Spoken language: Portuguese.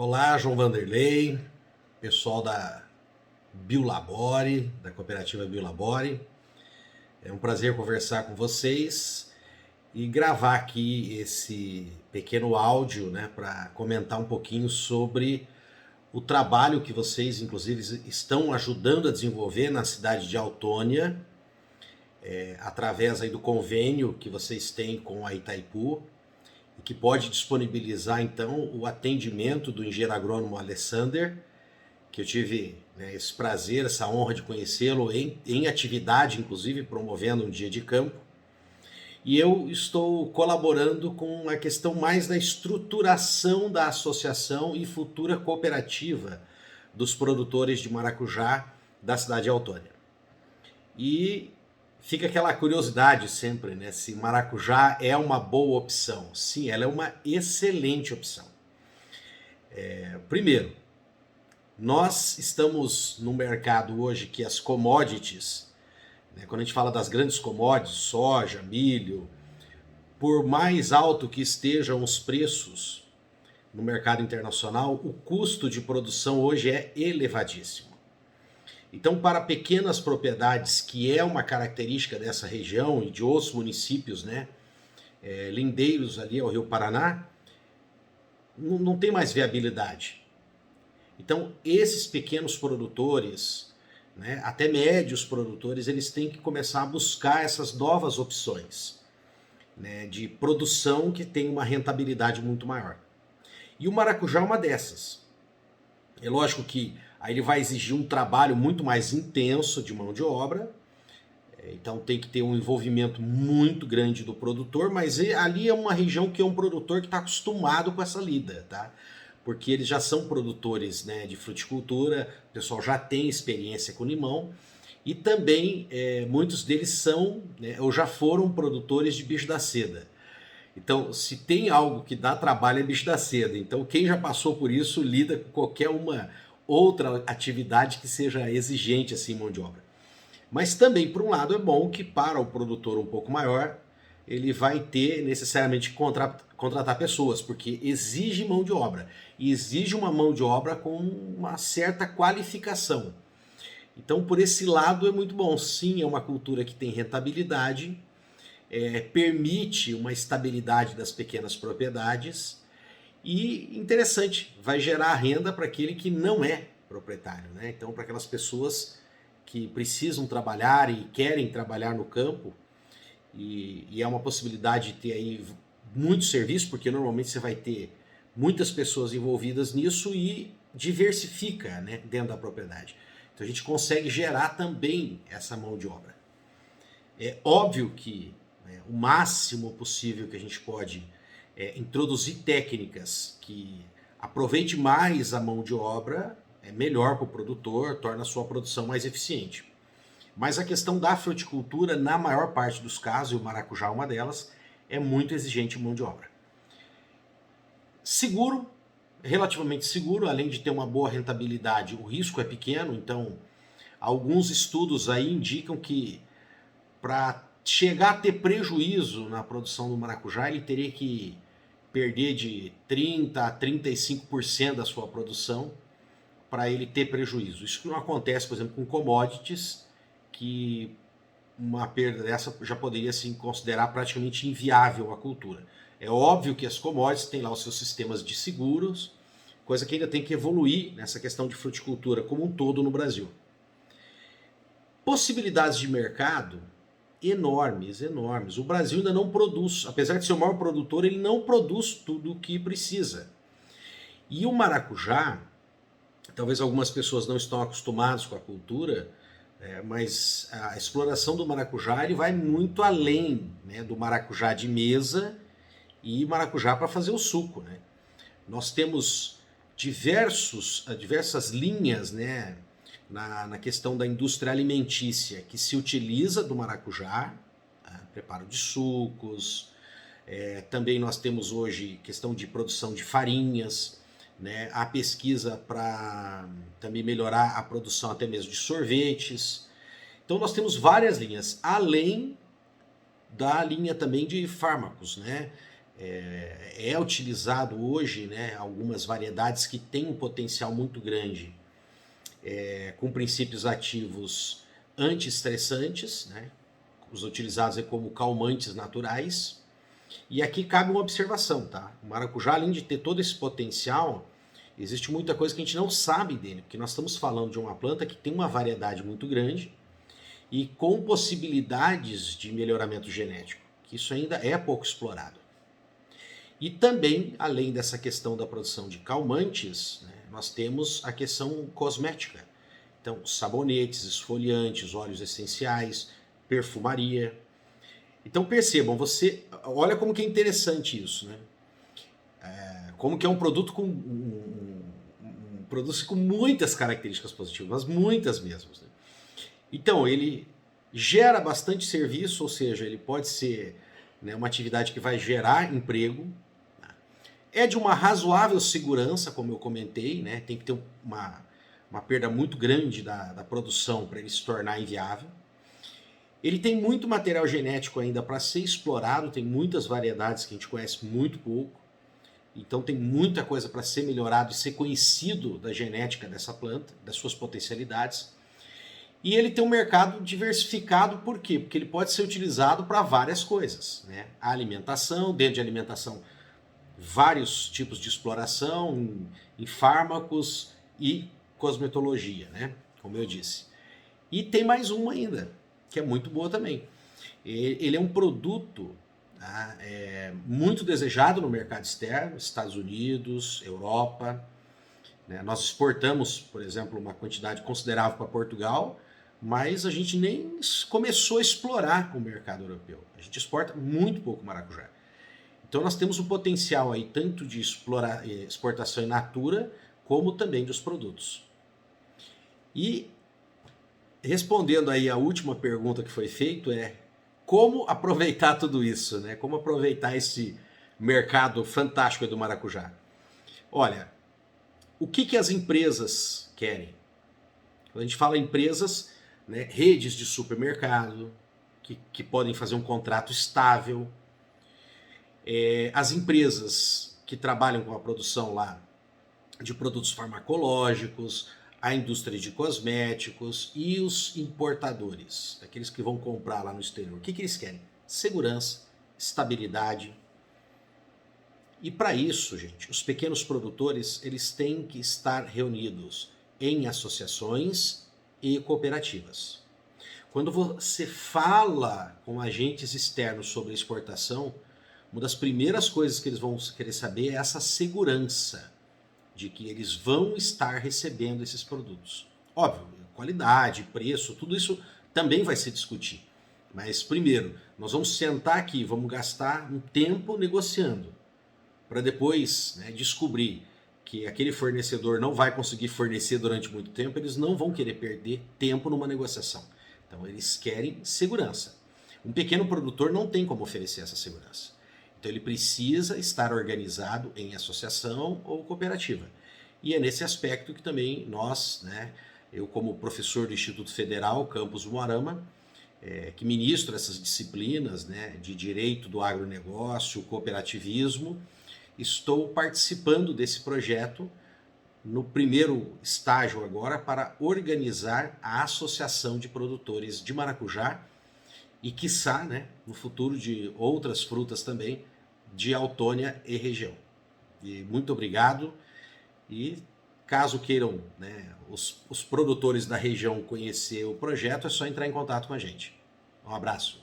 Olá, João Vanderlei, pessoal da Biolabore, da cooperativa Biolabore. É um prazer conversar com vocês e gravar aqui esse pequeno áudio, né, para comentar um pouquinho sobre o trabalho que vocês, inclusive, estão ajudando a desenvolver na cidade de Autônia, através aí do convênio que vocês têm com a Itaipu, e que pode disponibilizar, então, o atendimento do engenheiro agrônomo Alessander, que eu tive, né, esse prazer, essa honra de conhecê-lo em atividade, inclusive promovendo um dia de campo. E eu estou colaborando com a questão mais da estruturação da associação e futura cooperativa dos produtores de maracujá da cidade de Autônia. E fica aquela curiosidade sempre, né, se maracujá é uma boa opção. Sim, ela é uma excelente opção. Primeiro, nós estamos no mercado hoje que as commodities, né, quando a gente fala das grandes commodities, soja, milho, por mais alto que estejam os preços no mercado internacional, o custo de produção hoje é elevadíssimo. Então, para pequenas propriedades, que é uma característica dessa região e de outros municípios, né, lindeiros ali ao Rio Paraná, não tem mais viabilidade. Então, esses pequenos produtores, né, até médios produtores, eles têm que começar a buscar essas novas opções, né, de produção que tem uma rentabilidade muito maior. E o maracujá é uma dessas. É lógico que aí ele vai exigir um trabalho muito mais intenso de mão de obra, então tem que ter um envolvimento muito grande do produtor, mas ali é uma região que é um produtor que está acostumado com essa lida, tá? Porque eles já são produtores, né, de fruticultura, o pessoal já tem experiência com limão, e também muitos deles são, né, ou já foram produtores de bicho da seda. Então, se tem algo que dá trabalho é bicho da seda. Então, quem já passou por isso lida com qualquer uma outra atividade que seja exigente assim, mão de obra. Mas também, por um lado, é bom que para o produtor um pouco maior, ele vai ter necessariamente que contratar pessoas, porque exige mão de obra. E exige uma mão de obra com uma certa qualificação. Então, por esse lado, é muito bom. Sim, é uma cultura que tem rentabilidade, permite uma estabilidade das pequenas propriedades e, interessante, vai gerar renda para aquele que não é proprietário, né? Então, para aquelas pessoas que precisam trabalhar e querem trabalhar no campo, e é uma possibilidade de ter aí muito serviço, porque normalmente você vai ter muitas pessoas envolvidas nisso e diversifica, né, dentro da propriedade. Então a gente consegue gerar também essa mão de obra. É óbvio que, né, o máximo possível que a gente pode introduzir técnicas que aproveite mais a mão de obra, é melhor para o produtor, torna a sua produção mais eficiente. Mas a questão da fruticultura, na maior parte dos casos, e o maracujá é uma delas, é muito exigente em mão de obra. Seguro, relativamente seguro, além de ter uma boa rentabilidade, o risco é pequeno, então alguns estudos aí indicam que para chegar a ter prejuízo na produção do maracujá, ele teria que perder de 30% a 35% da sua produção para ele ter prejuízo. Isso não acontece, por exemplo, com commodities, que uma perda dessa já poderia se considerar praticamente inviável a cultura. É óbvio que as commodities têm lá os seus sistemas de seguros, coisa que ainda tem que evoluir nessa questão de fruticultura como um todo no Brasil. Possibilidades de mercado enormes, enormes. O Brasil ainda não produz, apesar de ser o maior produtor, ele não produz tudo o que precisa. E o maracujá, talvez algumas pessoas não estão acostumadas com a cultura, mas a exploração do maracujá ele vai muito além, né, do maracujá de mesa e maracujá para fazer o suco, né? Nós temos diversas linhas, né, na questão da indústria alimentícia que se utiliza do maracujá, preparo de sucos, também nós temos hoje questão de produção de farinhas, né, a pesquisa para também melhorar a produção até mesmo de sorvetes. Então nós temos várias linhas, além da linha também de fármacos, né? é utilizado hoje, né, algumas variedades que têm um potencial muito grande, com princípios ativos antiestressantes, né, os utilizados como calmantes naturais. E aqui cabe uma observação, tá? O maracujá, além de ter todo esse potencial, existe muita coisa que a gente não sabe dele, porque nós estamos falando de uma planta que tem uma variedade muito grande e com possibilidades de melhoramento genético, que isso ainda é pouco explorado. E também, além dessa questão da produção de calmantes, né, nós temos a questão cosmética. Então, sabonetes, esfoliantes, óleos essenciais, perfumaria. Então percebam, você olha como que é interessante isso, né? Como que é um produto com produto com muitas características positivas, mas muitas mesmo. Né? Então ele gera bastante serviço, ou seja, ele pode ser, né, uma atividade que vai gerar emprego. É de uma razoável segurança, como eu comentei, né? Tem que ter uma perda muito grande da produção para ele se tornar inviável. Ele tem muito material genético ainda para ser explorado, tem muitas variedades que a gente conhece muito pouco, então tem muita coisa para ser melhorado e ser conhecido da genética dessa planta, das suas potencialidades. E ele tem um mercado diversificado, por quê? Porque ele pode ser utilizado para várias coisas, né? A alimentação, dentro de alimentação, vários tipos de exploração, em fármacos e cosmetologia, né? Como eu disse. E tem mais uma ainda, que é muito boa também. Ele é um produto, tá, muito desejado no mercado externo, Estados Unidos, Europa. Né? Nós exportamos, por exemplo, uma quantidade considerável para Portugal, mas a gente nem começou a explorar o mercado europeu. A gente exporta muito pouco maracujá. Então nós temos um potencial aí tanto de exportação in natura, como também dos produtos. E respondendo aí a última pergunta que foi feita como aproveitar tudo isso, né? Como aproveitar esse mercado fantástico do maracujá? Olha, o que as empresas querem? Quando a gente fala empresas, né, redes de supermercado, que podem fazer um contrato estável, as empresas que trabalham com a produção lá de produtos farmacológicos, a indústria de cosméticos e os importadores, aqueles que vão comprar lá no exterior. O que eles querem? Segurança, estabilidade. E para isso, gente, os pequenos produtores, eles têm que estar reunidos em associações e cooperativas. Quando você fala com agentes externos sobre exportação, uma das primeiras coisas que eles vão querer saber é essa segurança de que eles vão estar recebendo esses produtos. Óbvio, qualidade, preço, tudo isso também vai se discutir. Mas primeiro, nós vamos sentar aqui, vamos gastar um tempo negociando, para depois, né, descobrir que aquele fornecedor não vai conseguir fornecer durante muito tempo, eles não vão querer perder tempo numa negociação. Então eles querem segurança. Um pequeno produtor não tem como oferecer essa segurança. Então ele precisa estar organizado em associação ou cooperativa. E é nesse aspecto que também nós, né, eu como professor do Instituto Federal Campus Umuarama, que ministro essas disciplinas, né, de direito do agronegócio, cooperativismo, estou participando desse projeto no primeiro estágio agora para organizar a Associação de Produtores de Maracujá e, quiçá, né, no futuro de outras frutas também, de Autônia e região. E muito obrigado. E caso queiram, né, os produtores da região conhecer o projeto, é só entrar em contato com a gente. Um abraço.